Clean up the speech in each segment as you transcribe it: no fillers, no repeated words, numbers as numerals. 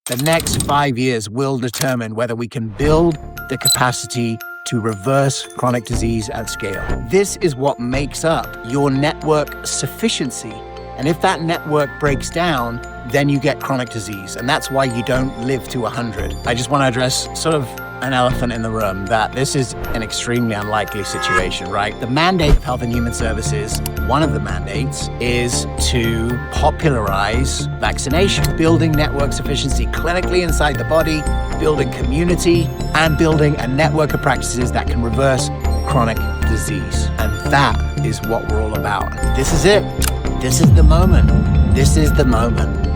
The next 5 years will determine whether we can build the capacity to reverse chronic disease at scale. This is what makes up your network sufficiency. And if that network breaks down, then you get chronic disease. And that's why you don't live to 100. I just want to address sort of an elephant in the room that this is an extremely unlikely situation, right? The mandate of Health and Human Services, one of the mandates, is to popularize vaccination, building network sufficiency clinically inside the body, building community, and building a network of practices that can reverse chronic disease. And that is what we're all about. This is it. This is the moment. This is the moment.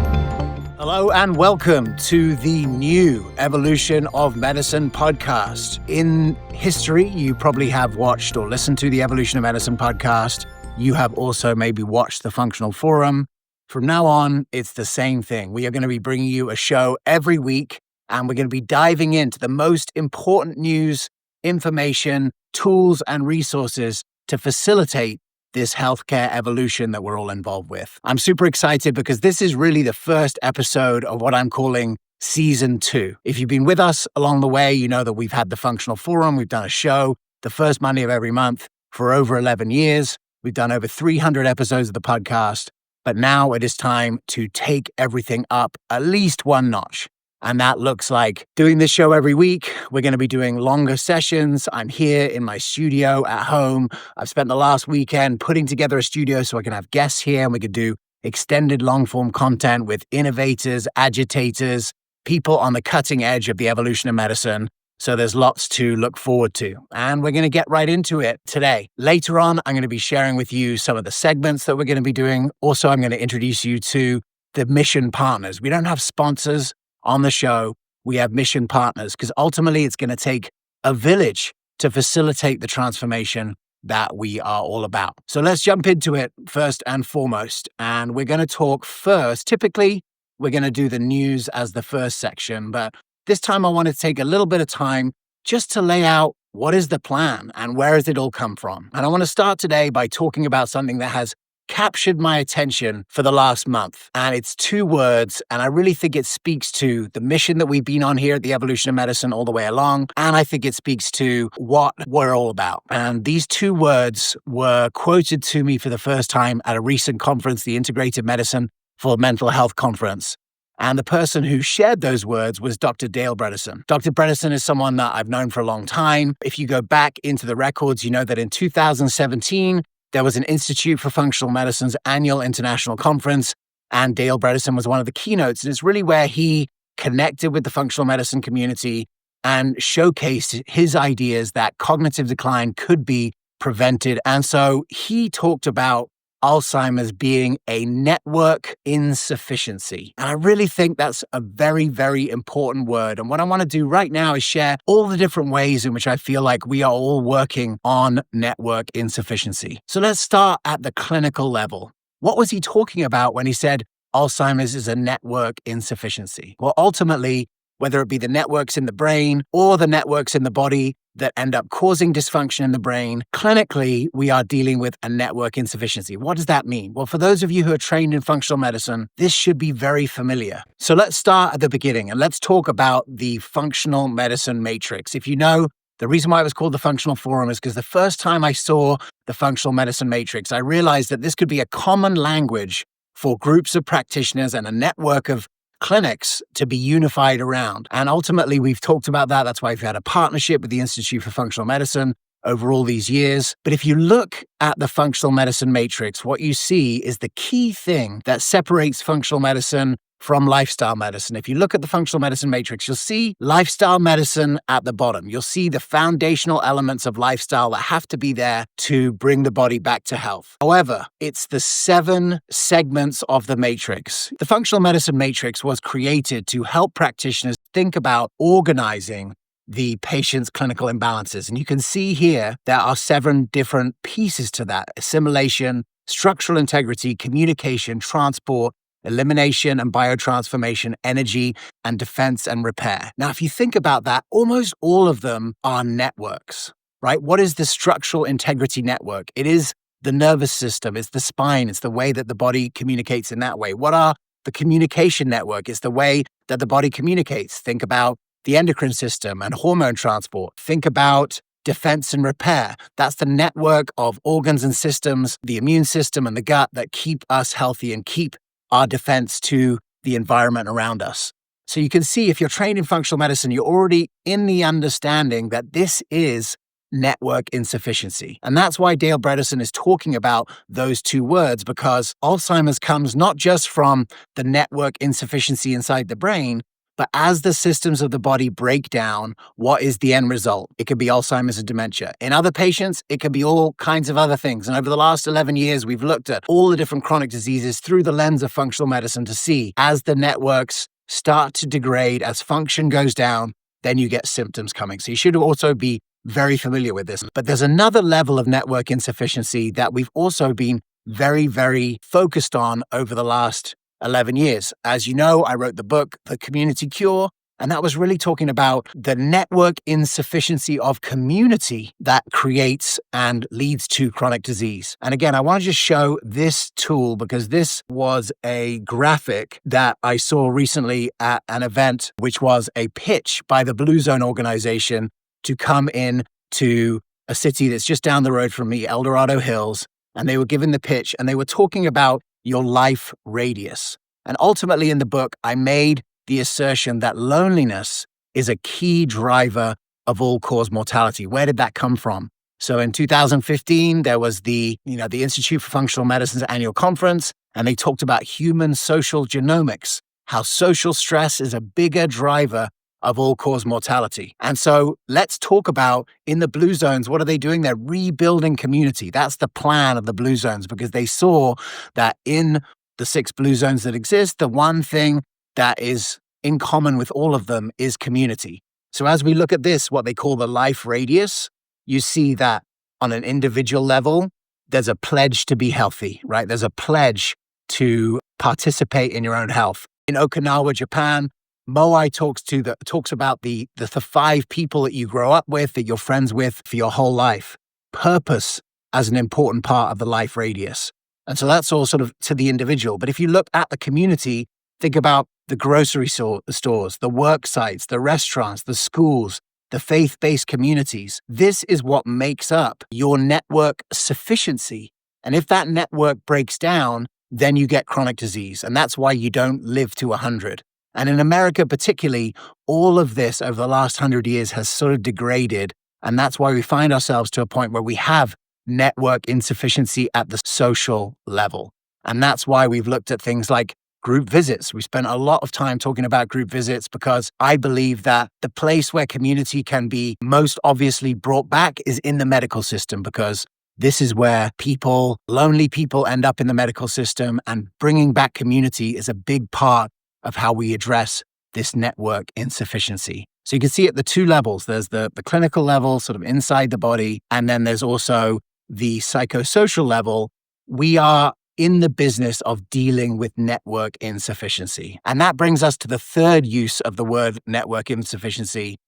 Hello and welcome to the new Evolution of Medicine podcast. In history, you probably have watched or listened to the Evolution of Medicine podcast. You have also maybe watched the Functional Forum. From now on, it's the same thing. We are going to be bringing you a show every week, and we're going to be diving into the most important news, information, tools, and resources to facilitate this healthcare evolution that we're all involved with. I'm super excited because this is really the first episode of what I'm calling Season 2. If you've been with us along the way, you know that we've had the Functional Forum. We've done a show the first Monday of every month for over 11 years. We've done over 300 episodes of the podcast. But now it is time to take everything up at least one notch. And that looks like doing this show every week. We're going to be doing longer sessions. I'm here in my studio at home. I've spent the last weekend putting together a studio so I can have guests here and we could do extended long-form content with innovators, agitators, people on the cutting edge of the evolution of medicine. So there's lots to look forward to. And we're going to get right into it today. Later on, I'm going to be sharing with you some of the segments that we're going to be doing. Also, I'm going to introduce you to the mission partners. We don't have sponsors on the show. We have mission partners because ultimately it's going to take a village to facilitate the transformation that we are all about. So let's jump into it first and foremost. And we're going to talk first. Typically, we're going to do the news as the first section, but this time I want to take a little bit of time just to lay out what is the plan and where has it all come from. And I want to start today by talking about something that has captured my attention for the last month. And it's two words, and I really think it speaks to the mission that we've been on here at the Evolution of Medicine all the way along. And I think it speaks to what we're all about. And these two words were quoted to me for the first time at a recent conference, the Integrative Medicine for Mental Health Conference. And the person who shared those words was Dr. Dale Bredesen. Dr. Bredesen is someone that I've known for a long time. If you go back into the records, you know that in 2017, there was an Institute for Functional Medicine's annual international conference, and Dale Bredesen was one of the keynotes. And it's really where he connected with the functional medicine community and showcased his ideas that cognitive decline could be prevented. And so he talked about Alzheimer's being a network insufficiency. And I really think that's a very, very important word. And what I want to do right now is share all the different ways in which I feel like we are all working on network insufficiency. So let's start at the clinical level. What was he talking about when he said Alzheimer's is a network insufficiency? Well, ultimately, whether it be the networks in the brain or the networks in the body that end up causing dysfunction in the brain, clinically, we are dealing with a network insufficiency. What does that mean? Well, for those of you who are trained in functional medicine, this should be very familiar. So let's start at the beginning and let's talk about the functional medicine matrix. If you know, the reason why it was called the Functional Forum is because the first time I saw the functional medicine matrix, I realized that this could be a common language for groups of practitioners and a network of clinics to be unified around. And ultimately, we've talked about that. That's why we've had a partnership with the Institute for Functional Medicine over all these years. But if you look at the functional medicine matrix, what you see is the key thing that separates functional medicine from lifestyle medicine. If you look at the functional medicine matrix, you'll see lifestyle medicine at the bottom. You'll see the foundational elements of lifestyle that have to be there to bring the body back to health. However, it's the 7 segments of the matrix. The functional medicine matrix was created to help practitioners think about organizing the patient's clinical imbalances. And you can see here, there are 7 different pieces to that: assimilation, structural integrity, communication, transport, elimination and biotransformation, energy and defense and repair. Now, if you think about that, almost all of them are networks, right? What is the structural integrity network? It is the nervous system, it's the spine, it's the way that the body communicates in that way. What are the communication network. It's the way that the body communicates. Think about the endocrine system and hormone transport. Think about defense and repair. That's the network of organs and systems, the immune system and the gut that keep us healthy and keep our defense to the environment around us. So you can see if you're trained in functional medicine, you're already in the understanding that this is network insufficiency. And that's why Dale Bredesen is talking about those two words, because Alzheimer's comes not just from the network insufficiency inside the brain, but as the systems of the body break down, what is the end result? It could be Alzheimer's and dementia. In other patients, it could be all kinds of other things. And over the last 11 years, we've looked at all the different chronic diseases through the lens of functional medicine to see as the networks start to degrade, as function goes down, then you get symptoms coming. So you should also be very familiar with this. But there's another level of network insufficiency that we've also been very, very focused on over the last 11 years. As you know, I wrote the book, The Community Cure, and that was really talking about the network insufficiency of community that creates and leads to chronic disease. And again, I want to just show this tool because this was a graphic that I saw recently at an event, which was a pitch by the Blue Zone organization to come in to a city that's just down the road from me, El Dorado Hills. And they were given the pitch and they were talking about your life radius. And ultimately in the book, I made the assertion that loneliness is a key driver of all-cause mortality. Where did that come from? So in 2015, there was the Institute for Functional Medicine's annual conference, and they talked about human social genomics, how social stress is a bigger driver of all-cause mortality. And so let's talk about in the Blue Zones, what are they doing? They're rebuilding community. That's the plan of the Blue Zones because they saw that in the 6 Blue Zones that exist, the one thing that is in common with all of them is community. So as we look at this, what they call the life radius, you see that on an individual level, there's a pledge to be healthy, right? There's a pledge to participate in your own health. In Okinawa, Japan, Moai talks about the 5 people that you grow up with, that you're friends with for your whole life. Purpose as an important part of the life radius. And so that's all sort of to the individual. But if you look at the community, think about the grocery stores, the work sites, the restaurants, the schools, the faith-based communities. This is what makes up your network sufficiency. And if that network breaks down, then you get chronic disease. And that's why you don't live to 100. And in America particularly, all of this over the last 100 years has sort of degraded. And that's why we find ourselves to a point where we have network insufficiency at the social level. And that's why we've looked at things like group visits. We spent a lot of time talking about group visits because I believe that the place where community can be most obviously brought back is in the medical system, because this is where lonely people end up in the medical system, and bringing back community is a big part of how we address this network insufficiency. So you can see at the 2 levels, there's the clinical level, sort of inside the body, and then there's also the psychosocial level. We are in the business of dealing with network insufficiency. And that brings us to the 3rd use of the word network insufficiency,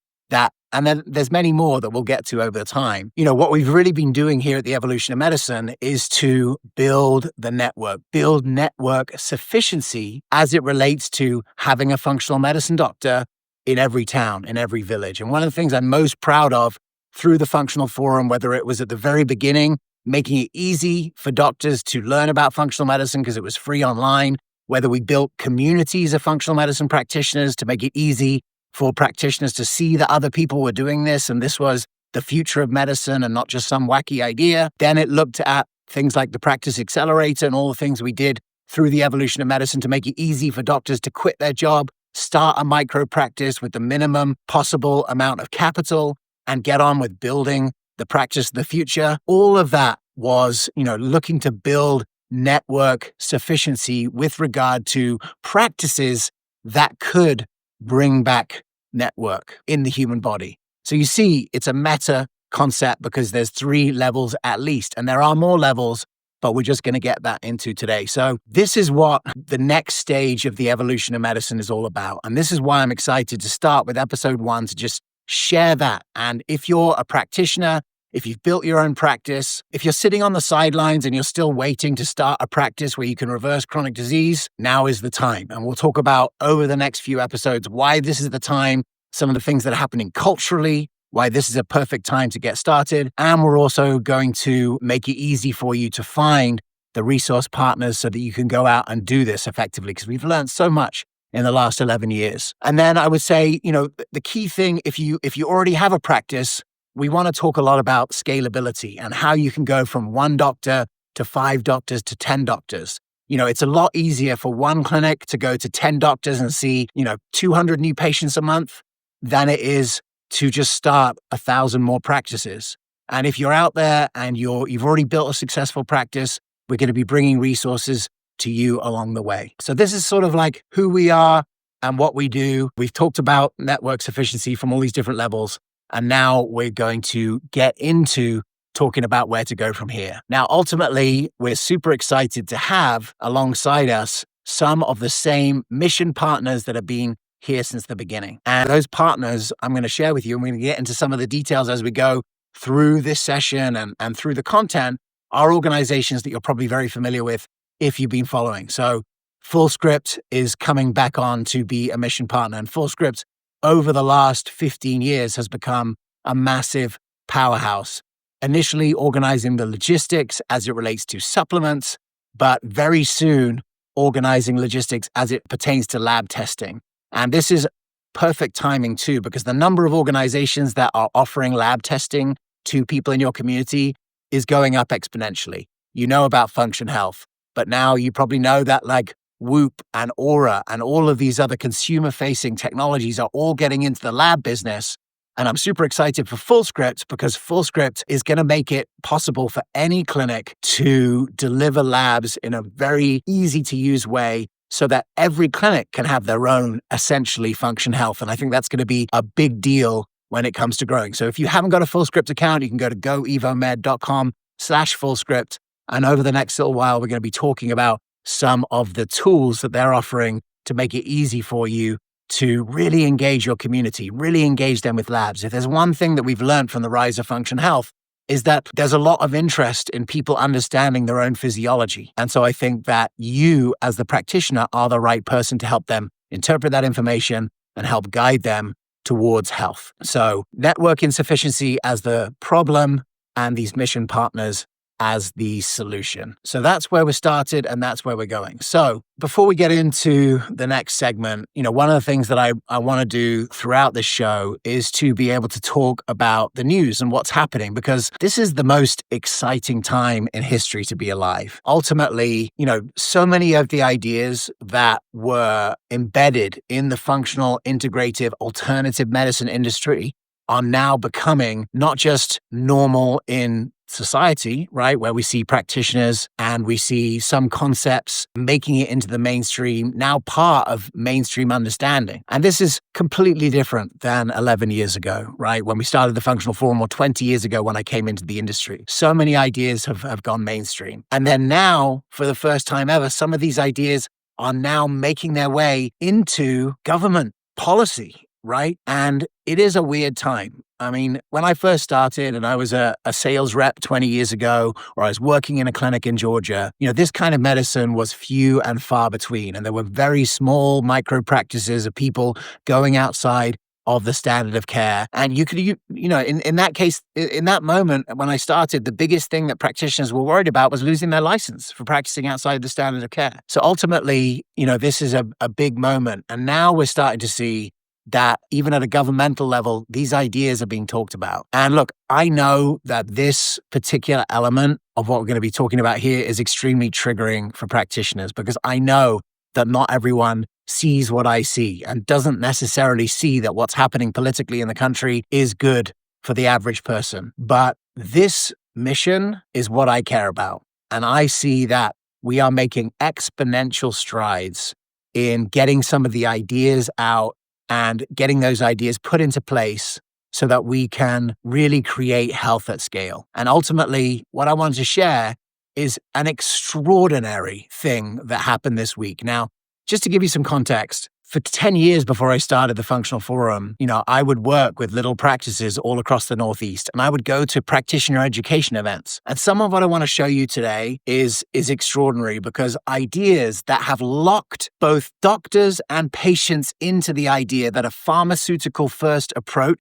and then there's many more that we'll get to over the time. What we've really been doing here at the Evolution of Medicine is to build network sufficiency as it relates to having a functional medicine doctor in every town, in every village. And one of the things I'm most proud of through the Functional Forum, whether it was at the very beginning, making it easy for doctors to learn about functional medicine because it was free online, whether we built communities of functional medicine practitioners to make it easy for practitioners to see that other people were doing this, and this was the future of medicine and not just some wacky idea. Then it looked at things like the Practice Accelerator and all the things we did through the Evolution of Medicine to make it easy for doctors to quit their job, start a micro practice with the minimum possible amount of capital, and get on with building the practice of the future. All of that was, looking to build network sufficiency with regard to practices that could bring back network in the human body. So you see, it's a meta concept because there's 3 levels at least, and there are more levels, but we're just going to get that into today. So this is what the next stage of the Evolution of Medicine is all about. And this is why I'm excited to start with episode 1 to just share that. And if you're a practitioner, if you've built your own practice, if you're sitting on the sidelines and you're still waiting to start a practice where you can reverse chronic disease, now is the time. And we'll talk about over the next few episodes why this is the time, some of the things that are happening culturally, why this is a perfect time to get started. And we're also going to make it easy for you to find the resource partners so that you can go out and do this effectively, because we've learned so much in the last 11 years. And then I would say, the key thing, if you already have a practice, we want to talk a lot about scalability and how you can go from 1 doctor to 5 doctors to 10 doctors. It's a lot easier for one clinic to go to 10 doctors and see, 200 new patients a month than it is to just start 1,000 more practices. And if you're out there and you've already built a successful practice, we're going to be bringing resources to you along the way. So this is sort of like who we are and what we do. We've talked about network sufficiency from all these different levels. And now we're going to get into talking about where to go from here. Now, ultimately, we're super excited to have alongside us some of the same mission partners that have been here since the beginning. And those partners I'm going to share with you, and we're going to get into some of the details as we go through this session and through the content, are organizations that you're probably very familiar with if you've been following. So Fullscript is coming back on to be a mission partner, and Fullscript over the last 15 years has become a massive powerhouse, initially organizing the logistics as it relates to supplements, but very soon organizing logistics as it pertains to lab testing. And this is perfect timing too, because the number of organizations that are offering lab testing to people in your community is going up exponentially. You know about Function Health, but now you probably know that like Whoop and Aura and all of these other consumer-facing technologies are all getting into the lab business. And I'm super excited for Fullscript because Fullscript is going to make it possible for any clinic to deliver labs in a very easy-to-use way so that every clinic can have their own, essentially, Function Health. And I think that's going to be a big deal when it comes to growing. So if you haven't got a Fullscript account, you can go to goevomed.com/Fullscript. And over the next little while, we're going to be talking about some of the tools that they're offering to make it easy for you to really engage your community, really engage them with labs. If there's one thing that we've learned from the rise of Function Health, is that there's a lot of interest in people understanding their own physiology. And so I think that you, as the practitioner, are the right person to help them interpret that information and help guide them towards health. So network insufficiency as the problem and these mission partners as the solution. So that's where we started and that's where we're going. So before we get into the next segment, one of the things that I want to do throughout this show is to be able to talk about the news and what's happening, because this is the most exciting time in history to be alive. Ultimately, so many of the ideas that were embedded in the functional, integrative, alternative medicine industry are now becoming not just normal in society, right, where we see practitioners and we see some concepts making it into the mainstream, now part of mainstream understanding. And this is completely different than 11 years ago, right, when we started the Functional Forum, or 20 years ago when I came into the industry. So many ideas have gone mainstream. And then now, for the first time ever, some of these ideas are now making their way into government policy, right? And it is a weird time. I mean, when I first started and I was a sales rep 20 years ago, or I was working in a clinic in Georgia, this kind of medicine was few and far between. And there were very small micro practices of people going outside of the standard of care. And you could, in that case, in that moment, when I started, the biggest thing that practitioners were worried about was losing their license for practicing outside the standard of care. So ultimately, this is a big moment. And now we're starting to see that even at a governmental level, these ideas are being talked about. And look, I know that this particular element of what we're going to be talking about here is extremely triggering for practitioners, because I know that not everyone sees what I see and doesn't necessarily see that what's happening politically in the country is good for the average person. But this mission is what I care about. And I see that we are making exponential strides in getting some of the ideas out and getting those ideas put into place so that we can really create health at scale. And ultimately, what I wanted to share is an extraordinary thing that happened this week. Now, just to give you some context, For 10 years before I started the Functional Forum, I would work with little practices all across the Northeast, and I would go to practitioner education events. And some of what I want to show you today is extraordinary, because ideas that have locked both doctors and patients into the idea that a pharmaceutical first approach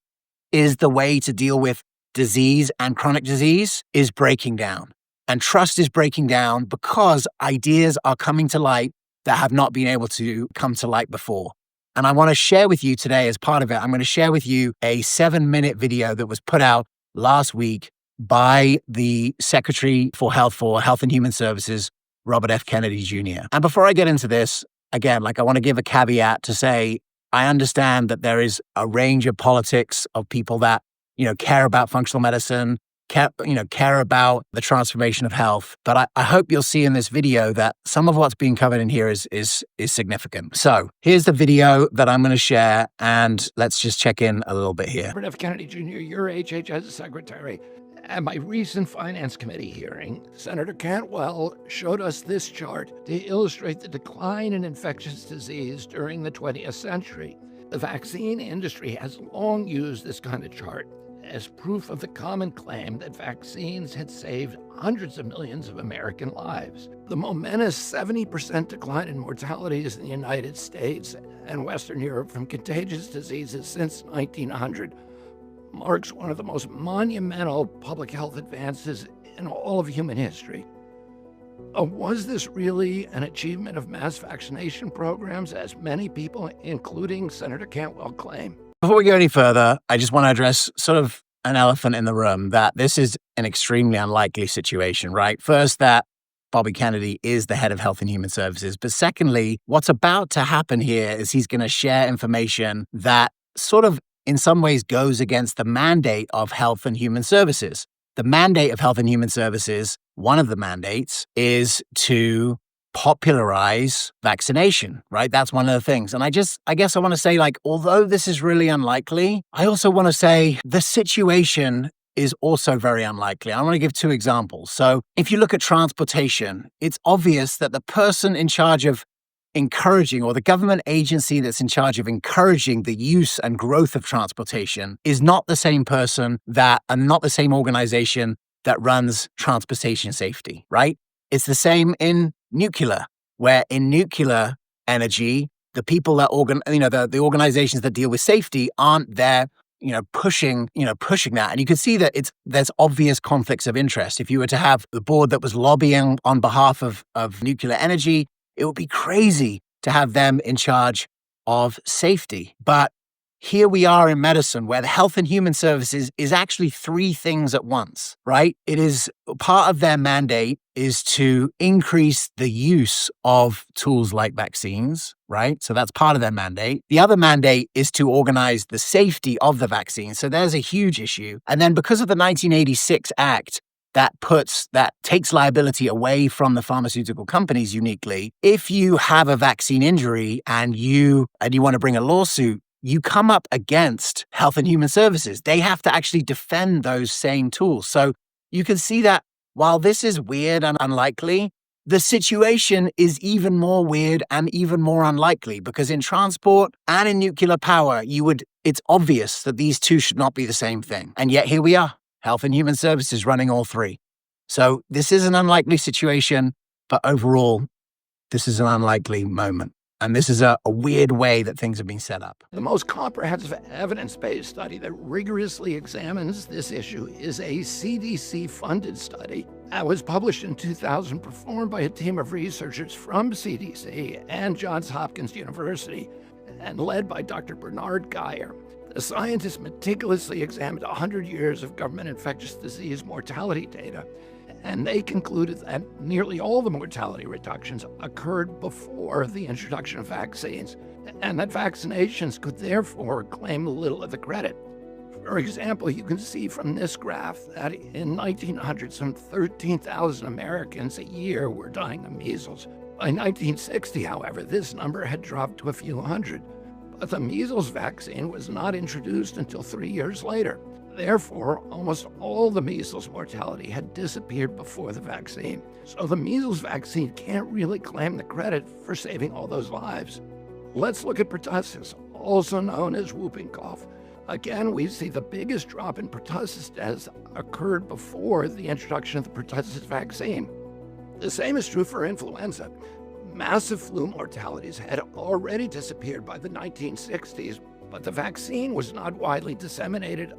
is the way to deal with disease and chronic disease is breaking down. And trust is breaking down because ideas are coming to light that have not been able to come to light before. And I want to share with you today, as part of it, I'm going to share with you a 7-minute video that was put out last week by the Secretary for Health and Human Services, Robert F. Kennedy Jr. And before I get into this, again, I want to give a caveat to say, I understand that there is a range of politics of people that, care about functional medicine, care about the transformation of health. But I hope you'll see in this video that some of what's being covered in here is significant. So here's the video that I'm going to share, and let's just check in a little bit here. Robert F. Kennedy Jr., your HHS Secretary. At my recent Finance Committee hearing, Senator Cantwell showed us this chart to illustrate the decline in infectious disease during the 20th century. The vaccine industry has long used this kind of chart as proof of the common claim that vaccines had saved hundreds of millions of American lives. The momentous 70% decline in mortalities in the United States and Western Europe from contagious diseases since 1900 marks one of the most monumental public health advances in all of human history. Was this really an achievement of mass vaccination programs, as many people, including Senator Cantwell, claim? Before we go any further, I just want to address sort of an elephant in the room, that this is an extremely unlikely situation, right? First, that Bobby Kennedy is the head of Health and Human Services. But secondly, what's about to happen here is he's going to share information that sort of in some ways goes against the mandate of Health and Human Services. The mandate of Health and Human Services, one of the mandates, is to popularize vaccination, right? That's one of the things. And I guess I want to say, although this is really unlikely, I also want to say the situation is also very unlikely. I want to give 2 examples. So if you look at transportation, it's obvious that the person in charge of encouraging, or the government agency that's in charge of encouraging the use and growth of transportation, is not the same person and not the same organization that runs transportation safety, right? It's the same in nuclear, where in nuclear energy, the people that the organizations that deal with safety aren't there, pushing that. And you can see that there's obvious conflicts of interest. If you were to have the board that was lobbying on behalf of nuclear energy, it would be crazy to have them in charge of safety. But here we are in medicine, where the Health and Human Services is actually 3 things at once, right? It is part of their mandate is to increase the use of tools like vaccines, right? So that's part of their mandate. The other mandate is to organize the safety of the vaccine. So there's a huge issue. And then because of the 1986 Act, that takes liability away from the pharmaceutical companies uniquely. If you have a vaccine injury and you want to bring a lawsuit, you come up against Health and Human Services. They have to actually defend those same tools. So you can see that while this is weird and unlikely, the situation is even more weird and even more unlikely, because in transport and in nuclear power, it's obvious that these 2 should not be the same thing. And yet here we are, Health and Human Services running all 3. So this is an unlikely situation, but overall, this is an unlikely moment. And this is a weird way that things have been set up. The most comprehensive evidence-based study that rigorously examines this issue is a CDC-funded study that was published in 2000, performed by a team of researchers from CDC and Johns Hopkins University, and led by Dr. Bernard Geyer. The scientists meticulously examined 100 years of government infectious disease mortality data, and they concluded that nearly all the mortality reductions occurred before the introduction of vaccines, and that vaccinations could therefore claim little of the credit. For example, you can see from this graph that in 1900, some 13,000 Americans a year were dying of measles. By 1960, however, this number had dropped to a few hundred. But the measles vaccine was not introduced until 3 years later. Therefore, almost all the measles mortality had disappeared before the vaccine. So the measles vaccine can't really claim the credit for saving all those lives. Let's look at pertussis, also known as whooping cough. Again, we see the biggest drop in pertussis deaths occurred before the introduction of the pertussis vaccine. The same is true for influenza. Massive flu mortalities had already disappeared by the 1960s, but the vaccine was not widely disseminated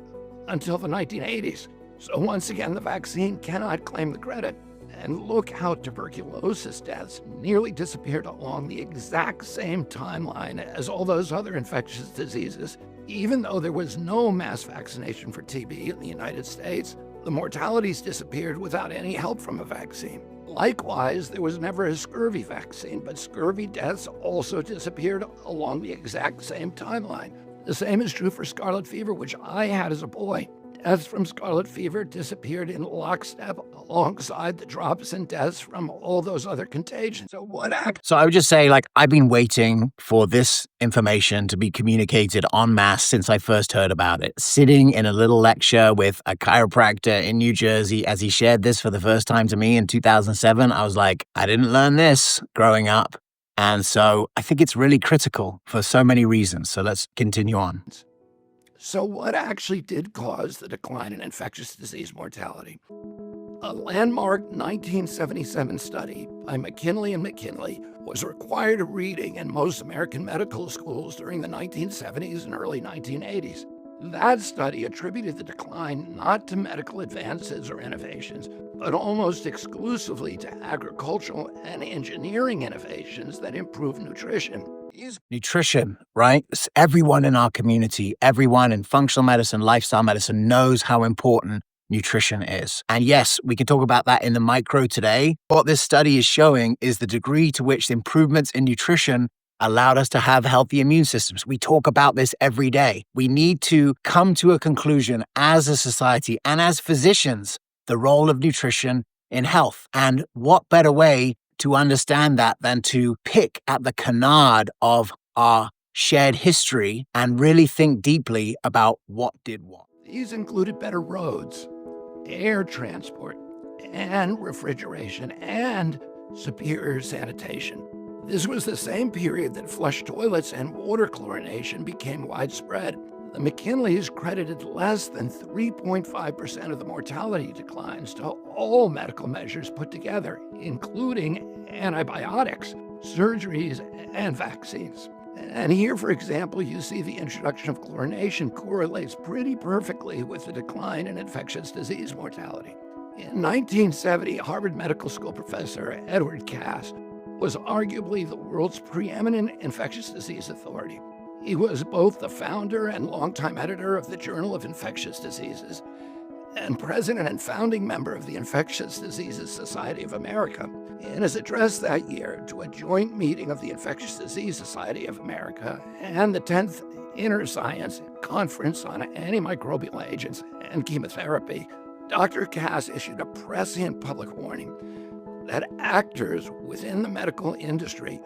until the 1980s. So once again, the vaccine cannot claim the credit. And look how tuberculosis deaths nearly disappeared along the exact same timeline as all those other infectious diseases. Even though there was no mass vaccination for TB in the United States, the mortalities disappeared without any help from a vaccine. Likewise, there was never a scurvy vaccine, but scurvy deaths also disappeared along the exact same timeline. The same is true for scarlet fever, which I had as a boy. Deaths from scarlet fever disappeared in lockstep alongside the drops in deaths from all those other contagions. So I would just say, I've been waiting for this information to be communicated en masse since I first heard about it. Sitting in a little lecture with a chiropractor in New Jersey as he shared this for the first time to me in 2007, I was like, I didn't learn this growing up. And so I think it's really critical for so many reasons. So let's continue on. So what actually did cause the decline in infectious disease mortality? A landmark 1977 study by McKinley and McKinley was required reading in most American medical schools during the 1970s and early 1980s. That study attributed the decline not to medical advances or innovations, but almost exclusively to agricultural and engineering innovations that improve nutrition. Nutrition, right? Everyone in our community, everyone in functional medicine, lifestyle medicine knows how important nutrition is. And yes, we can talk about that in the micro today. What this study is showing is the degree to which improvements in nutrition allowed us to have healthy immune systems. We talk about this every day. We need to come to a conclusion as a society and as physicians, the role of nutrition in health. And what better way to understand that than to pick at the canard of our shared history and really think deeply about what did what. These included better roads, air transport, and refrigeration, and superior sanitation. This was the same period that flush toilets and water chlorination became widespread. The McKinleys credited less than 3.5% of the mortality declines to all medical measures put together, including antibiotics, surgeries, and vaccines. And here, for example, you see the introduction of chlorination correlates pretty perfectly with the decline in infectious disease mortality. In 1970, Harvard Medical School professor Edward Cass was arguably the world's preeminent infectious disease authority. He was both the founder and longtime editor of the Journal of Infectious Diseases and president and founding member of the Infectious Diseases Society of America. In his address that year to a joint meeting of the Infectious Disease Society of America and the 10th Inner Science Conference on Antimicrobial Agents and Chemotherapy, Dr. Cass issued a prescient public warning that actors within the medical industry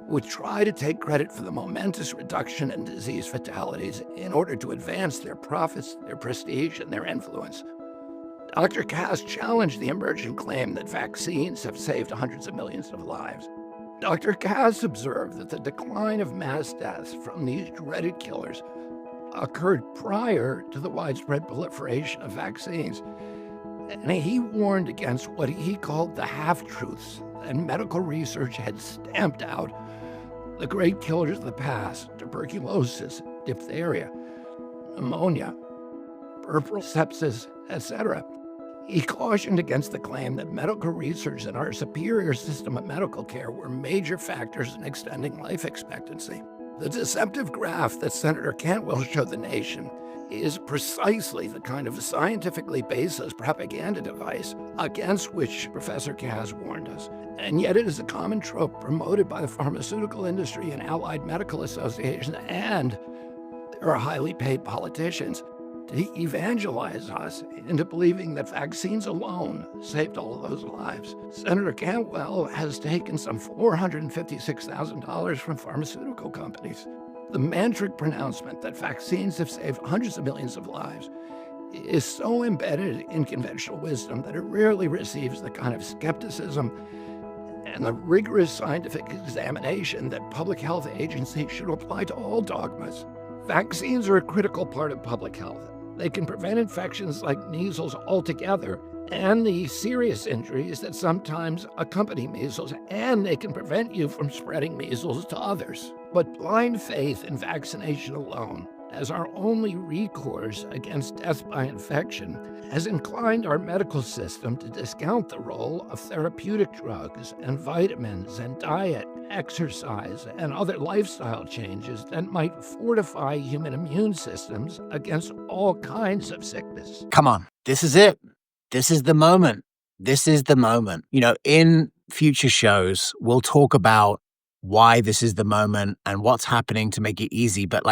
would try to take credit for the momentous reduction in disease fatalities in order to advance their profits, their prestige, and their influence. Dr. Cass challenged the emergent claim that vaccines have saved hundreds of millions of lives. Dr. Cass observed that the decline of mass deaths from these dreaded killers occurred prior to the widespread proliferation of vaccines. And he warned against what he called the half-truths that medical research had stamped out: the great killers of the past, tuberculosis, diphtheria, pneumonia, puerperal sepsis, etc. He cautioned against the claim that medical research and our superior system of medical care were major factors in extending life expectancy. The deceptive graph that Senator Cantwell showed the nation is precisely the kind of scientifically baseless propaganda device against which Professor Cass warned us. And yet it is a common trope promoted by the pharmaceutical industry and allied medical associations and there are highly paid politicians to evangelize us into believing that vaccines alone saved all of those lives. Senator Cantwell has taken some $456,000 from pharmaceutical companies. The mantric pronouncement that vaccines have saved hundreds of millions of lives is so embedded in conventional wisdom that it rarely receives the kind of skepticism and the rigorous scientific examination that public health agencies should apply to all dogmas. Vaccines are a critical part of public health. They can prevent infections like measles altogether and the serious injuries that sometimes accompany measles, and they can prevent you from spreading measles to others. But blind faith in vaccination alone, as our only recourse against death by infection, has inclined our medical system to discount the role of therapeutic drugs and vitamins and diet, exercise, and other lifestyle changes that might fortify human immune systems against all kinds of sickness. Come on, this is it. This is the moment. This is the moment. In future shows, we'll talk about why this is the moment and what's happening to make it easy. But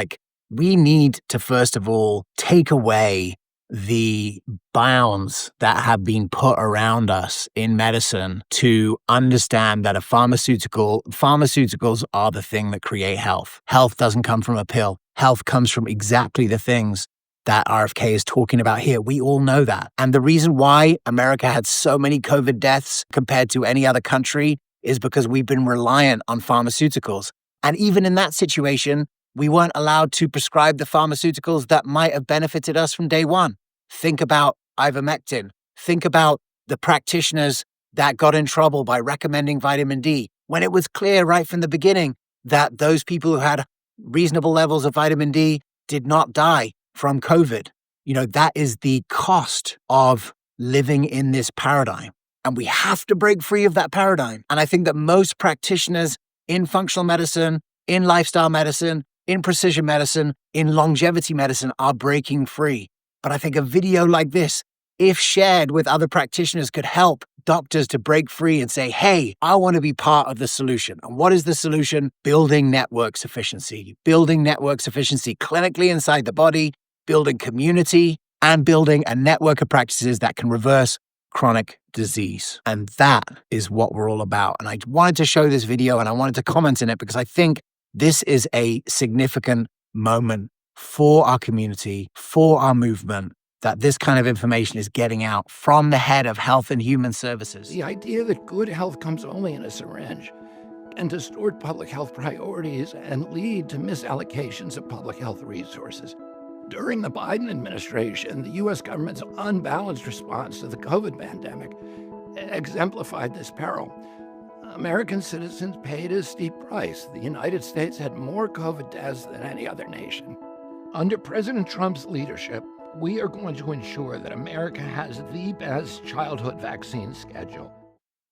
we need to, first of all, take away the bounds that have been put around us in medicine to understand that pharmaceuticals are the thing that create health. Health doesn't come from a pill. Health comes from exactly the things that RFK is talking about here. We all know that. And the reason why America had so many COVID deaths compared to any other country is because we've been reliant on pharmaceuticals. And even in that situation, we weren't allowed to prescribe the pharmaceuticals that might have benefited us from day one. Think about ivermectin. Think about the practitioners that got in trouble by recommending vitamin D when it was clear right from the beginning that those people who had reasonable levels of vitamin D did not die from COVID. That is the cost of living in this paradigm. And we have to break free of that paradigm. And I think that most practitioners in functional medicine, in lifestyle medicine, in precision medicine, in longevity medicine are breaking free. But I think a video like this, if shared with other practitioners, could help doctors to break free and say, hey, I want to be part of the solution. And what is the solution? Building network sufficiency. Building network sufficiency clinically inside the body, building community, and building a network of practices that can reverse chronic disease. And that is what we're all about. And I wanted to show this video and I wanted to comment on it because I think this is a significant moment for our community, for our movement, that this kind of information is getting out from the head of Health and Human Services. The idea that good health comes only in a syringe can distort public health priorities and lead to misallocations of public health resources. During the Biden administration, the U.S. government's unbalanced response to the COVID pandemic exemplified this peril. American citizens paid a steep price. The United States had more COVID deaths than any other nation. Under President Trump's leadership, we are going to ensure that America has the best childhood vaccine schedule.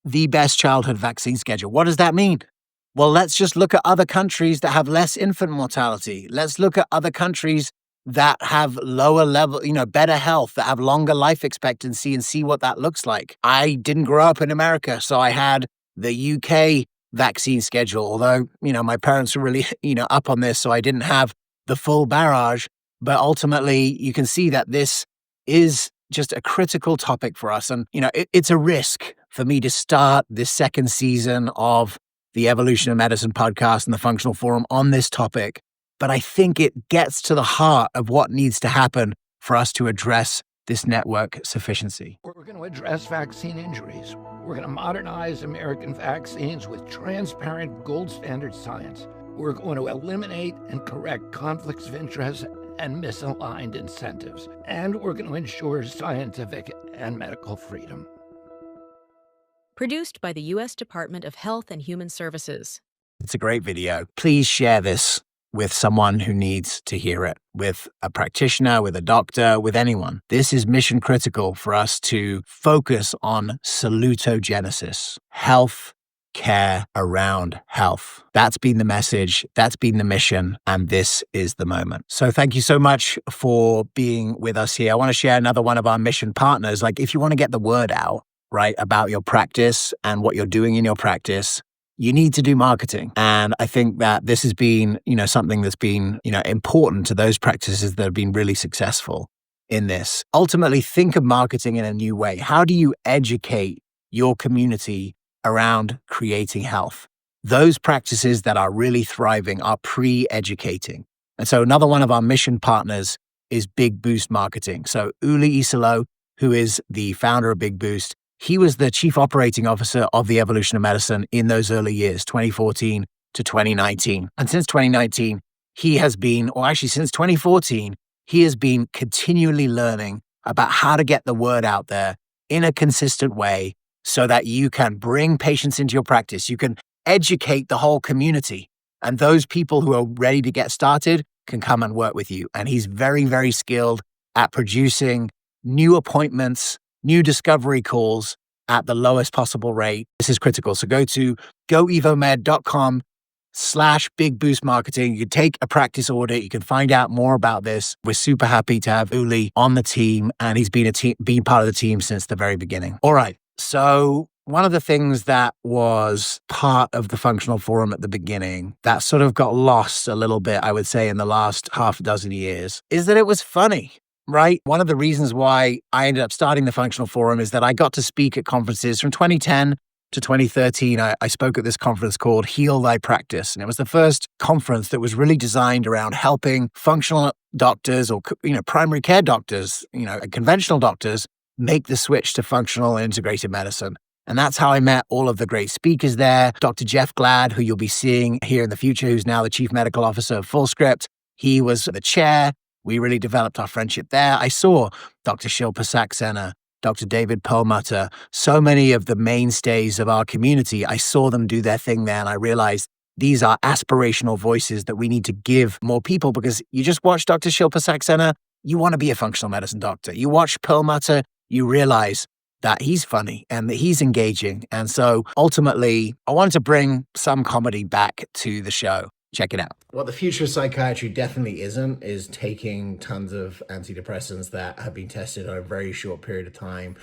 The best childhood vaccine schedule. What does that mean? Well, let's just look at other countries that have less infant mortality. Let's look at other countries that have lower level, better health, that have longer life expectancy and see what that looks like. I didn't grow up in America, so I had the UK vaccine schedule, although, my parents were really, up on this, so I didn't have the full barrage. But ultimately, you can see that this is just a critical topic for us. And, it's a risk for me to start this second season of the Evolution of Medicine podcast and the Functional Forum on this topic. But I think it gets to the heart of what needs to happen for us to address this network sufficiency. We're going to address vaccine injuries. We're going to modernize American vaccines with transparent gold standard science. We're going to eliminate and correct conflicts of interest and misaligned incentives. And we're going to ensure scientific and medical freedom. Produced by the U.S. Department of Health and Human Services. It's a great video. Please share this with someone who needs to hear it, with a practitioner, with a doctor, with anyone. This is mission critical for us to focus on salutogenesis, health care around health. That's been the message, that's been the mission, and this is the moment. So thank you so much for being with us here. I want to share another one of our mission partners. If you want to get the word out, right, about your practice and what you're doing in your practice, you need to do marketing. And I think that this has been, something that's been, important to those practices that have been really successful in this. Ultimately, think of marketing in a new way. How do you educate your community around creating health? Those practices that are really thriving are pre-educating. And so another one of our mission partners is Big Boost Marketing. So Uli Isalo, who is the founder of Big Boost, He was the chief operating officer of the evolution of medicine in those early years, 2014 to 2019. And since 2019, he has been, or actually since 2014, he has been continually learning about how to get the word out there in a consistent way so that you can bring patients into your practice. You can educate the whole community. And those people who are ready to get started can come and work with you. And he's very, very skilled at producing new appointments, new discovery calls at the lowest possible rate. This is critical. So go to goevomed.com/big boost marketing. You can take a practice audit. You can find out more about this. We're super happy to have Uli on the team, and he's been part of the team since the very beginning. All right. So one of the things that was part of the functional forum at the beginning that sort of got lost a little bit, I would say, in the last half a dozen years, is that it was funny. Right? One of the reasons why I ended up starting the Functional Forum is that I got to speak at conferences from 2010 to 2013. I spoke at this conference called Heal Thy Practice. And it was the first conference that was really designed around helping functional doctors or, primary care doctors, conventional doctors make the switch to functional and integrated medicine. And that's how I met all of the great speakers there. Dr. Jeff Glad, who you'll be seeing here in the future, who's now the Chief Medical Officer of FullScript. He was the chair. We really developed our friendship there. I saw Dr. Shilpa Saxena, Dr. David Perlmutter, so many of the mainstays of our community. I saw them do their thing there, and I realized these are aspirational voices that we need to give more people, because you just watch Dr. Shilpa Saxena, you want to be a functional medicine doctor. You watch Perlmutter, you realize that he's funny and that he's engaging. And so ultimately, I wanted to bring some comedy back to the show. Check it out. What the future of psychiatry definitely isn't is taking tons of antidepressants that have been tested over a very short period of time.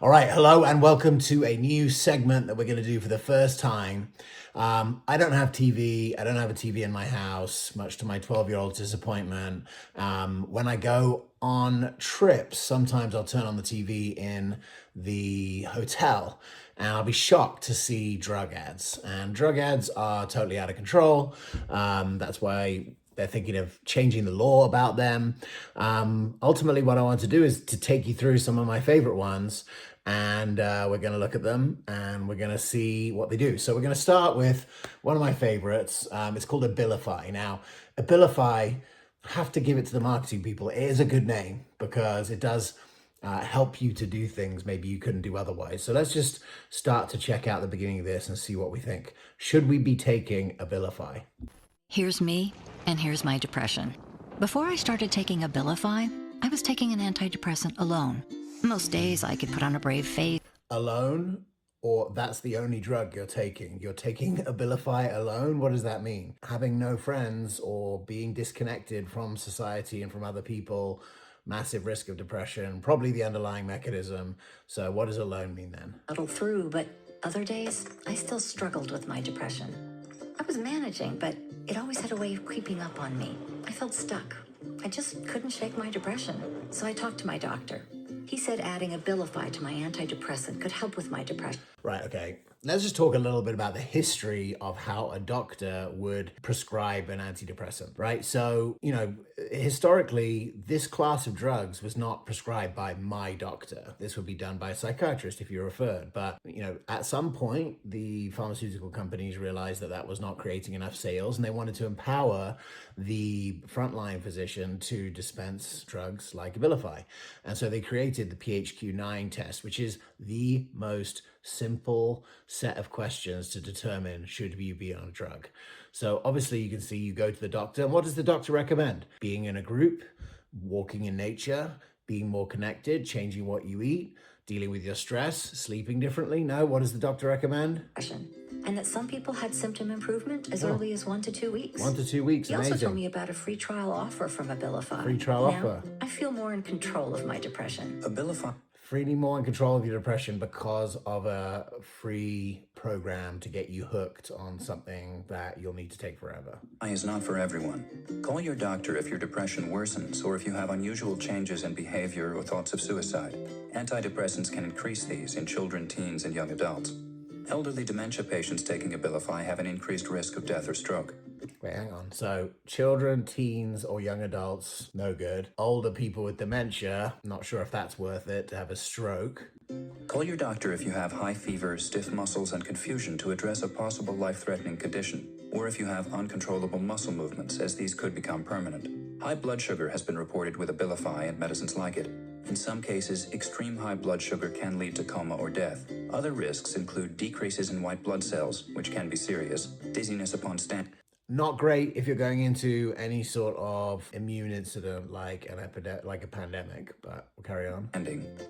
All right, hello and welcome to a new segment that we're going to do for the first time. I don't have TV. I don't have a TV in my house, much to my 12-year-old's disappointment. When I go on trips, sometimes I'll turn on the TV in the hotel, and I'll be shocked to see drug ads. And drug ads are totally out of control. That's why they're thinking of changing the law about them. Ultimately, what I want to do is to take you through some of my favorite ones, and we're going to look at them and we're going to see what they do. So we're going to start with one of my favorites. It's called Abilify. Now, Abilify, I have to give it to the marketing people. It is a good name because it does help you to do things maybe you couldn't do otherwise. So let's just start to check out the beginning of this and see what we think. Should we be taking Abilify? Here's me, and here's my depression. Before I started taking Abilify, I was taking an antidepressant alone. Most days I could put on a brave face. Alone? Or that's the only drug you're taking? You're taking Abilify alone? What does that mean? Having no friends or being disconnected from society and from other people, massive risk of depression, probably the underlying mechanism. So what does alone mean then? Muddle through, but other days I still struggled with my depression. I was managing, but it always had a way of creeping up on me. I felt stuck. I just couldn't shake my depression. So I talked to my doctor. He said adding Abilify to my antidepressant could help with my depression. Right, okay. Let's just talk a little bit about the history of how a doctor would prescribe an antidepressant, right? So, historically, this class of drugs was not prescribed by my doctor. This would be done by a psychiatrist if you're referred. But, at some point, the pharmaceutical companies realized that that was not creating enough sales, and they wanted to empower the frontline physician to dispense drugs like Abilify. And so they created the PHQ-9 test, which is the most simple set of questions to determine should you be on a drug. So obviously you can see you go to the doctor, and what does the doctor recommend? Being in a group, walking in nature, being more connected, changing what you eat, dealing with your stress, sleeping differently. No, what does the doctor recommend? And that some people had symptom improvement as early as 1 to 2 weeks. 1 to 2 weeks, amazing. He also told me about a free trial offer from Abilify. Free trial offer. I feel more in control of my depression. Abilify. Feeling more in control of your depression because of a free program to get you hooked on something that you'll need to take forever. Is not for everyone. Call your doctor if your depression worsens or if you have unusual changes in behavior or thoughts of suicide. Antidepressants can increase these in children, teens, and young adults. Elderly dementia patients taking Abilify have an increased risk of death or stroke. Wait, hang on. So children, teens, or young adults, no good. Older people with dementia, not sure if that's worth it to have a stroke. Call your doctor if you have high fever, stiff muscles, and confusion to address a possible life-threatening condition, or if you have uncontrollable muscle movements, as these could become permanent. High blood sugar has been reported with Abilify and medicines like it. In some cases, extreme high blood sugar can lead to coma or death. Other risks include decreases in white blood cells, which can be serious, dizziness upon standing. Not great if you're going into any sort of immune incident like an epidemic, like a pandemic, but we'll carry on.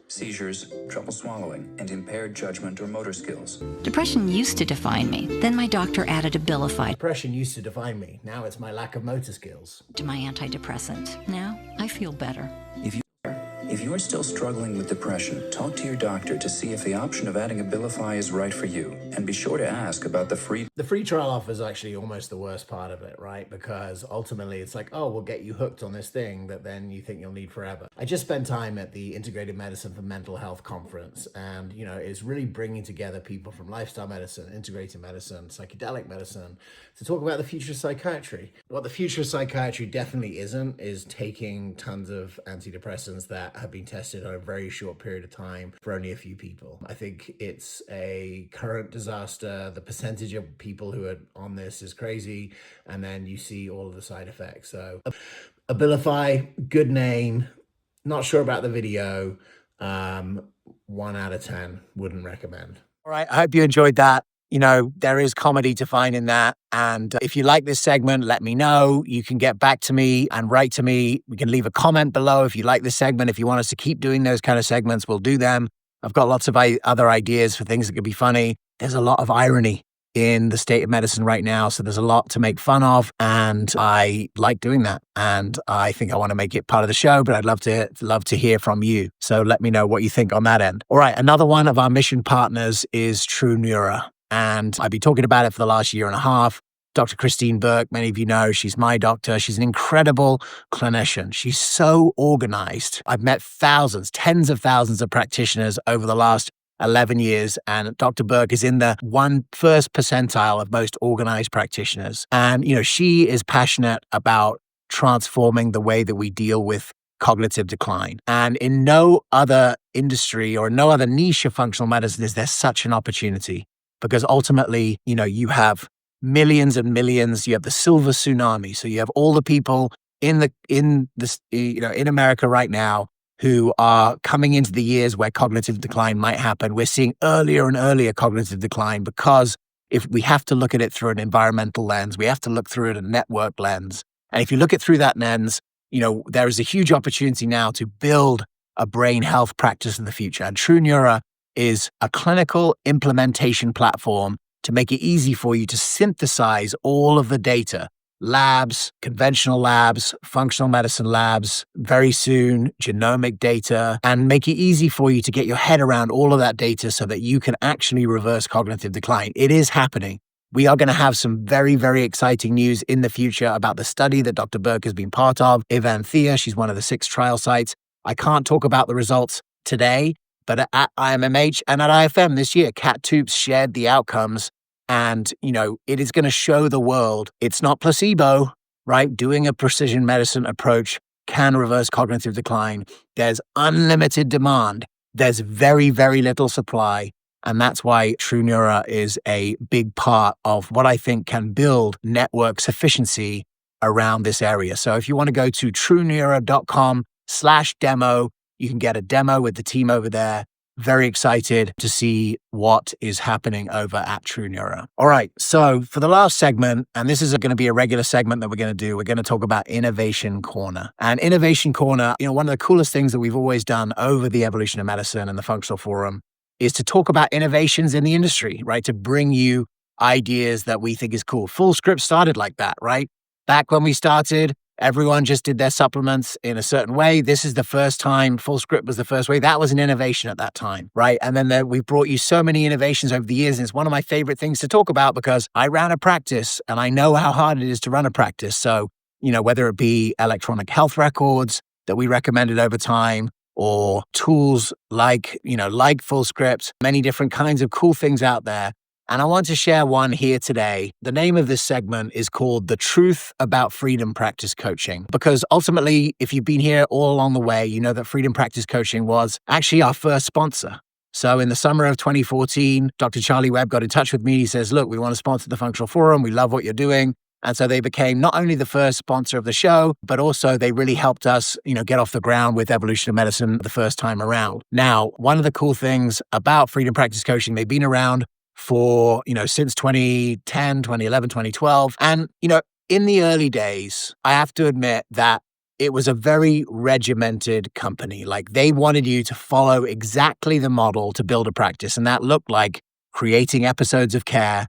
Seizures, trouble swallowing, and impaired judgment or motor skills. Depression used to define me. Then my doctor added Abilify Depression used to define me. Now it's my lack of motor skills. to my antidepressant. Now I feel better. If you're still struggling with depression, talk to your doctor to see if the option of adding Abilify is right for you, and be sure to ask about the free trial offer is actually almost the worst part of it, right? Because ultimately it's like, oh, we'll get you hooked on this thing that then you think you'll need forever. I just spent time at the Integrated Medicine for Mental Health conference, and it's really bringing together people from lifestyle medicine, integrated medicine, psychedelic medicine to talk about the future of psychiatry. What the future of psychiatry definitely isn't is taking tons of antidepressants that have been tested on a very short period of time for only a few people. I think it's a current disaster. The percentage of people who are on this is crazy, and then you see all of the side effects. So Abilify, good name, not sure about the video. 1 out of 10, wouldn't recommend. All right, I hope you enjoyed that. There is comedy to find in that. And if you like this segment, let me know. You can get back to me and write to me. We can leave a comment below if you like this segment. If you want us to keep doing those kind of segments, we'll do them. I've got lots of other ideas for things that could be funny. There's a lot of irony in the state of medicine right now, so there's a lot to make fun of, and I like doing that. And I think I want to make it part of the show, but I'd love to hear from you. So let me know what you think on that end. All right, another one of our mission partners is TrueNeura. And I've been talking about it for the last year and a half. Dr. Christine Burke, many of you know, she's my doctor. She's an incredible clinician. She's so organized. I've met thousands, tens of thousands of practitioners over the last 11 years, and Dr. Burke is in the first percentile of most organized practitioners. And, she is passionate about transforming the way that we deal with cognitive decline. And in no other industry or no other niche of functional medicine is there such an opportunity. Because ultimately, you have millions and millions. You have the silver tsunami. So you have all the people in America right now who are coming into the years where cognitive decline might happen. We're seeing earlier and earlier cognitive decline because if we have to look at it through an environmental lens, we have to look through it a network lens. And if you look at through that lens, there is a huge opportunity now to build a brain health practice in the future. And TrueNeura is a clinical implementation platform to make it easy for you to synthesize all of the data, labs, conventional labs, functional medicine labs, very soon, genomic data, and make it easy for you to get your head around all of that data so that you can actually reverse cognitive decline. It is happening. We are going to have some very, very exciting news in the future about the study that Dr. Burke has been part of, Evanthea. She's one of the 6 trial sites. I can't talk about the results today, but at IMMH and at IFM this year, Kat Toops shared the outcomes, and, it is going to show the world it's not placebo, right? Doing a precision medicine approach can reverse cognitive decline. There's unlimited demand. There's very, very little supply. And that's why TrueNeura is a big part of what I think can build network sufficiency around this area. So if you want to go to trueneura.com/demo, you can get a demo with the team over there. Very excited to see what is happening over at TrueNeura. All right, so for the last segment, and this is going to be a regular segment that we're going to do, we're going to talk about Innovation Corner. And Innovation Corner, one of the coolest things that we've always done over the Evolution of Medicine and the Functional Forum is to talk about innovations in the industry, right? To bring you ideas that we think is cool. FullScript started like that, right? Back when we started, everyone just did their supplements in a certain way. This is the first time. FullScript was the first way. That was an innovation at that time, right? And then we've brought you so many innovations over the years. And it's one of my favorite things to talk about because I ran a practice and I know how hard it is to run a practice. So, whether it be electronic health records that we recommended over time, or tools like FullScript, many different kinds of cool things out there. And I want to share one here today. The name of this segment is called The Truth About Freedom Practice Coaching, because ultimately, if you've been here all along the way, you know that Freedom Practice Coaching was actually our first sponsor. So in the summer of 2014, Dr. Charlie Webb got in touch with me. He says, look, we want to sponsor the Functional Forum. We love what you're doing. And so they became not only the first sponsor of the show, but also they really helped us, get off the ground with evolution of medicine the first time around. Now, one of the cool things about Freedom Practice Coaching, they've been around for, since 2010, 2011, 2012. And, in the early days, I have to admit that it was a very regimented company. Like they wanted you to follow exactly the model to build a practice. And that looked like creating episodes of care,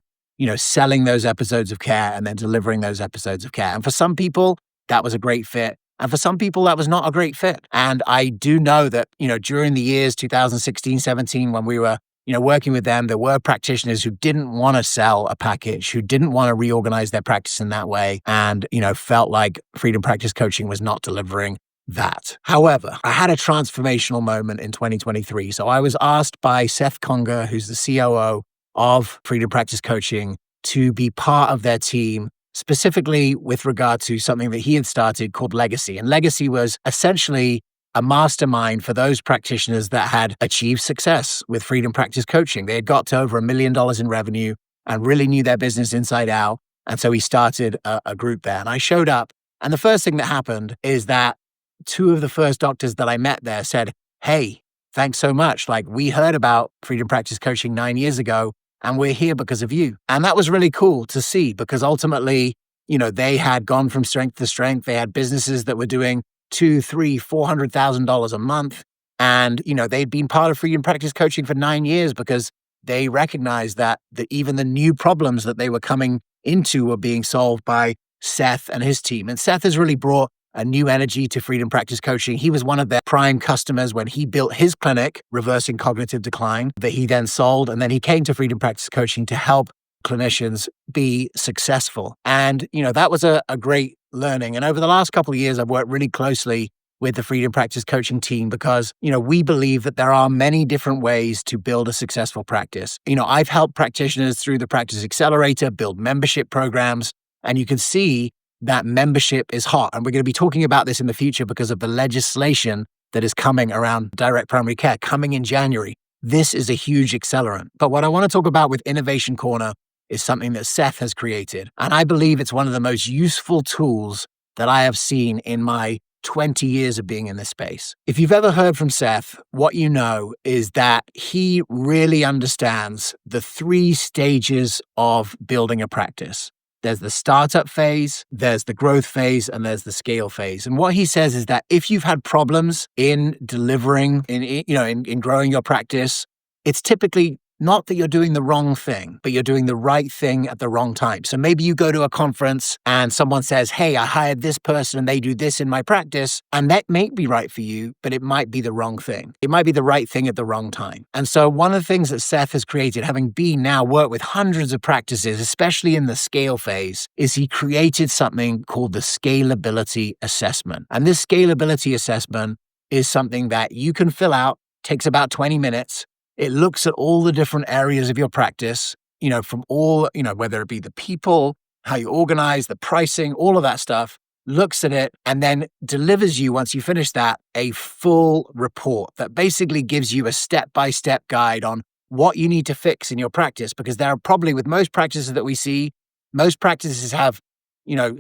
selling those episodes of care and then delivering those episodes of care. And for some people, that was a great fit. And for some people, that was not a great fit. And I do know that, during the years 2016, 17, when we were, working with them, there were practitioners who didn't want to sell a package, who didn't want to reorganize their practice in that way and, felt like Freedom Practice Coaching was not delivering that. However, I had a transformational moment in 2023. So I was asked by Seth Conger, who's the COO of Freedom Practice Coaching, to be part of their team, specifically with regard to something that he had started called Legacy. And Legacy was essentially a mastermind for those practitioners that had achieved success with Freedom Practice Coaching. They had got to over $1 million in revenue and really knew their business inside out. And so he started a group there. And I showed up. And the first thing that happened is that two of the first doctors that I met there said, hey, thanks so much. Like we heard about Freedom Practice Coaching 9 years ago, and we're here because of you. And that was really cool to see because ultimately, they had gone from strength to strength. They had businesses that were doing $200,000, $300,000, $400,000 a month. And, they'd been part of Freedom Practice Coaching for 9 years because they recognized that even the new problems that they were coming into were being solved by Seth and his team. And Seth has really brought a new energy to Freedom Practice Coaching. He was one of their prime customers when he built his clinic, Reversing Cognitive Decline, that he then sold. And then he came to Freedom Practice Coaching to help clinicians be successful. And, that was a great learning. And over the last couple of years, I've worked really closely with the Freedom Practice Coaching team because, we believe that there are many different ways to build a successful practice. I've helped practitioners through the Practice Accelerator build membership programs, and you can see that membership is hot. And we're going to be talking about this in the future because of the legislation that is coming around direct primary care coming in January. This is a huge accelerant. But what I want to talk about with Innovation Corner is something that Seth has created. And I believe it's one of the most useful tools that I have seen in my 20 years of being in this space. If you've ever heard from Seth, what you know is that he really understands the 3 stages of building a practice. There's the startup phase, there's the growth phase, and there's the scale phase. And what he says is that if you've had problems in delivering, in growing your practice, it's typically not that you're doing the wrong thing, but you're doing the right thing at the wrong time. So maybe you go to a conference and someone says, hey, I hired this person and they do this in my practice. And that may be right for you, but it might be the wrong thing. It might be the right thing at the wrong time. And so one of the things that Seth has created, having been now worked with hundreds of practices, especially in the scale phase, is he created something called the scalability assessment. And this scalability assessment is something that you can fill out, takes about 20 minutes. It looks at all the different areas of your practice, from all, whether it be the people, how you organize, the pricing, all of that stuff, looks at it and then delivers you, once you finish that, a full report that basically gives you a step-by-step guide on what you need to fix in your practice. Because there are probably, with most practices that we see, most practices have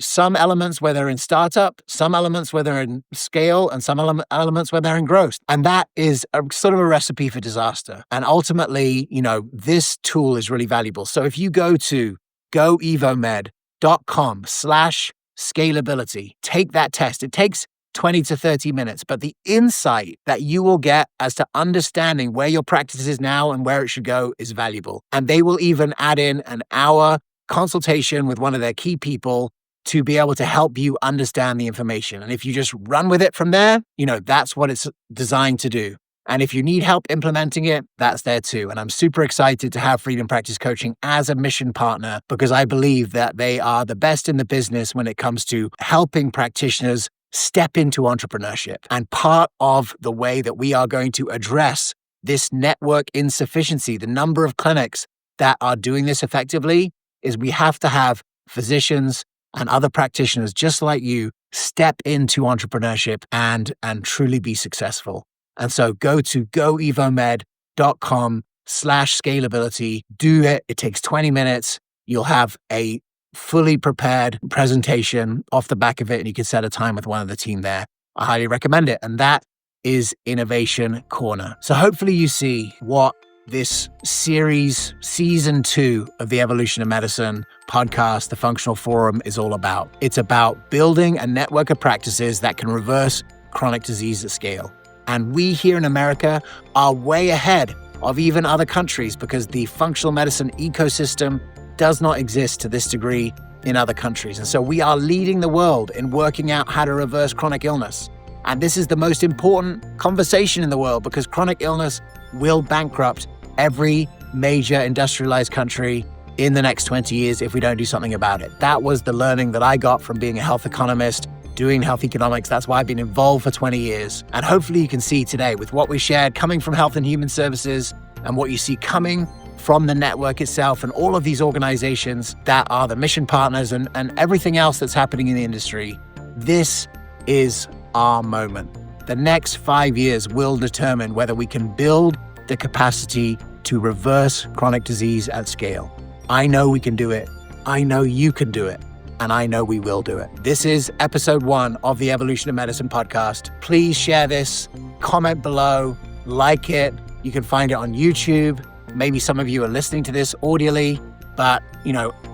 some elements where they're in startup, some elements where they're in scale, and some elements where they're in growth. And that is a sort of a recipe for disaster. And ultimately, this tool is really valuable. So if you go to goevomed.com/scalability, take that test. It takes 20 to 30 minutes, but the insight that you will get as to understanding where your practice is now and where it should go is valuable. And they will even add in an hour consultation with one of their key people to be able to help you understand the information. And if you just run with it from there, that's what it's designed to do. And if you need help implementing it, that's there too. And I'm super excited to have Freedom Practice Coaching as a mission partner because I believe that they are the best in the business when it comes to helping practitioners step into entrepreneurship. And part of the way that we are going to address this network insufficiency, the number of clinics that are doing this effectively is we have to have physicians and other practitioners just like you step into entrepreneurship and truly be successful. And so go to goevomed.com/scalability. Do it. It takes 20 minutes. You'll have a fully prepared presentation off the back of it, and you can set a time with one of the team there. I highly recommend it. And that is Innovation Corner. So hopefully you see what this series, season 2 of the Evolution of Medicine podcast, the Functional Forum, is all about. It's about building a network of practices that can reverse chronic disease at scale. And we here in America are way ahead of even other countries because the functional medicine ecosystem does not exist to this degree in other countries. And so we are leading the world in working out how to reverse chronic illness. And this is the most important conversation in the world because chronic illness will bankrupt every major industrialized country in the next 20 years if we don't do something about it. That was the learning that I got from being a health economist, doing health economics. That's why I've been involved for 20 years. And hopefully you can see today with what we shared coming from Health and Human Services and what you see coming from the network itself and all of these organizations that are the mission partners and everything else that's happening in the industry. This is our moment. The next 5 years will determine whether we can build the capacity to reverse chronic disease at scale. I know we can do it. I know you can do it. And I know we will do it. This is episode 1 of the Evolution of Medicine podcast. Please share this, comment below, like it. You can find it on YouTube. Maybe some of you are listening to this audially, but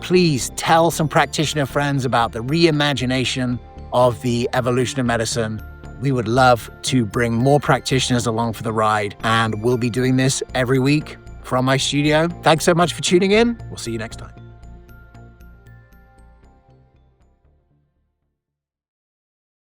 please tell some practitioner friends about the reimagination of the evolution of medicine. We would love to bring more practitioners along for the ride, and we'll be doing this every week from my studio. Thanks so much for tuning in. We'll see you next time.